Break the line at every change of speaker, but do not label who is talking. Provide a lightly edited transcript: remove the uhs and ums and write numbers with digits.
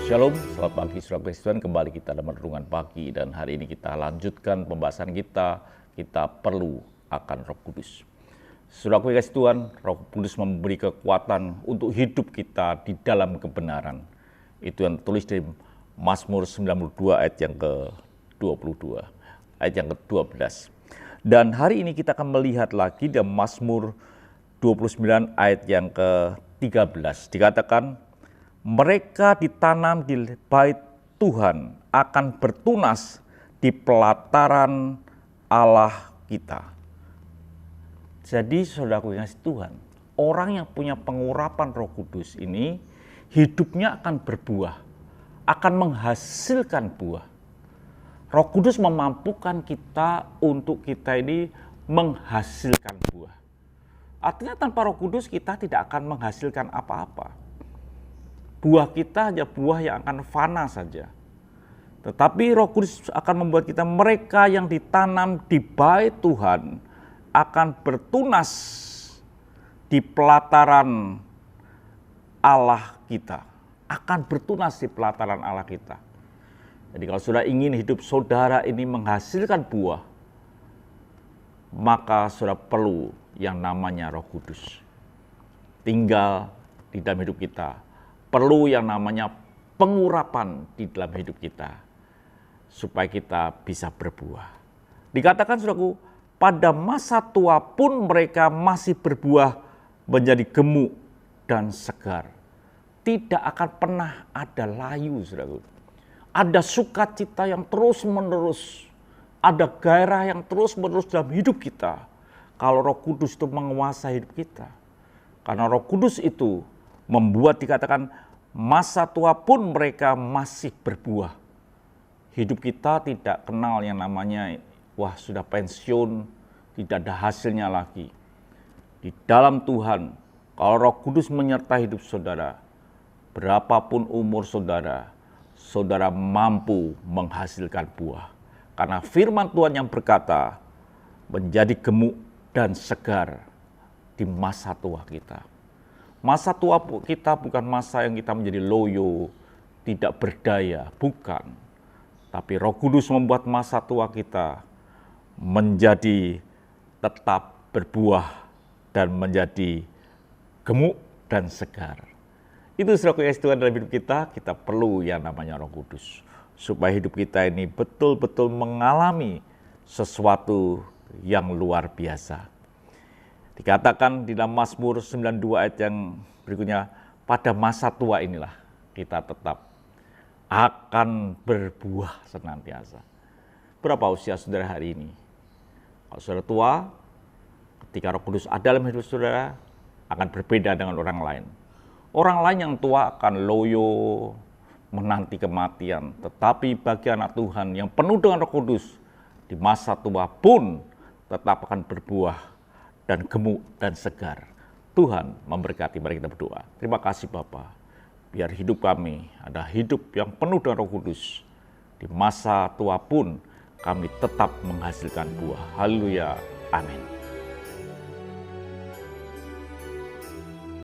Shalom, selamat pagi saudara Kristen. Kembali kita dalam renungan pagi dan hari ini kita lanjutkan pembahasan kita perlu akan Roh Kudus. Saudara kasih Tuhan, Roh Kudus memberi kekuatan untuk hidup kita di dalam kebenaran. Itu yang tulis di Mazmur 92 ayat yang ke-22, ayat yang ke-12. Dan hari ini kita akan melihat lagi di Mazmur 29 ayat yang ke-13. Dikatakan, mereka ditanam di bait Tuhan akan bertunas di pelataran Allah kita. Jadi saudaraku yang kasih Tuhan, orang yang punya pengurapan Roh Kudus ini hidupnya akan berbuah, akan menghasilkan buah. Roh Kudus memampukan kita untuk kita ini menghasilkan buah. Artinya tanpa Roh Kudus kita tidak akan menghasilkan apa-apa. Buah kita hanya buah yang akan fana saja. Tetapi Roh Kudus akan membuat kita, mereka yang ditanam di bait Tuhan akan bertunas di pelataran Allah kita. Akan bertunas di pelataran Allah kita. Jadi kalau saudara ingin hidup saudara ini menghasilkan buah, maka saudara perlu yang namanya Roh Kudus. Tinggal di dalam hidup kita. Perlu yang namanya pengurapan di dalam hidup kita, supaya kita bisa berbuah. Dikatakan saudaraku, pada masa tua pun mereka masih berbuah menjadi gemuk dan segar. Tidak akan pernah ada layu saudaraku. Ada sukacita yang terus menerus, ada gairah yang terus menerus dalam hidup kita. Kalau Roh Kudus itu menguasai hidup kita. Karena Roh Kudus itu membuat dikatakan masa tua pun mereka masih berbuah. Hidup kita tidak kenal yang namanya wah sudah pensiun, tidak ada hasilnya lagi. Di dalam Tuhan, kalau Roh Kudus menyertai hidup saudara, berapapun umur saudara, saudara mampu menghasilkan buah. Karena firman Tuhan yang berkata, menjadi gemuk dan segar di masa tua kita. Masa tua kita bukan masa yang kita menjadi loyo, tidak berdaya, bukan. Tapi Roh Kudus membuat masa tua kita menjadi tetap berbuah dan menjadi gemuk dan segar. Itu saudara kasih Tuhan dalam hidup kita perlu yang namanya Roh Kudus. Supaya hidup kita ini betul-betul mengalami sesuatu yang luar biasa. Dikatakan di dalam Mazmur 92 ayat yang berikutnya, pada masa tua inilah kita tetap akan berbuah senantiasa. Berapa usia saudara hari ini? Kalau saudara tua, ketika Roh Kudus ada dalam hidup saudara, akan berbeda dengan orang lain. Orang lain yang tua akan loyo, menanti kematian. Tetapi bagi anak Tuhan yang penuh dengan Roh Kudus, di masa tua pun tetap akan berbuah dan gemuk dan segar. Tuhan memberkati, mari kita berdoa. Terima kasih Bapa, biar hidup kami ada hidup yang penuh dengan Roh Kudus. Di masa tua pun kami tetap menghasilkan buah. Haleluya, amin.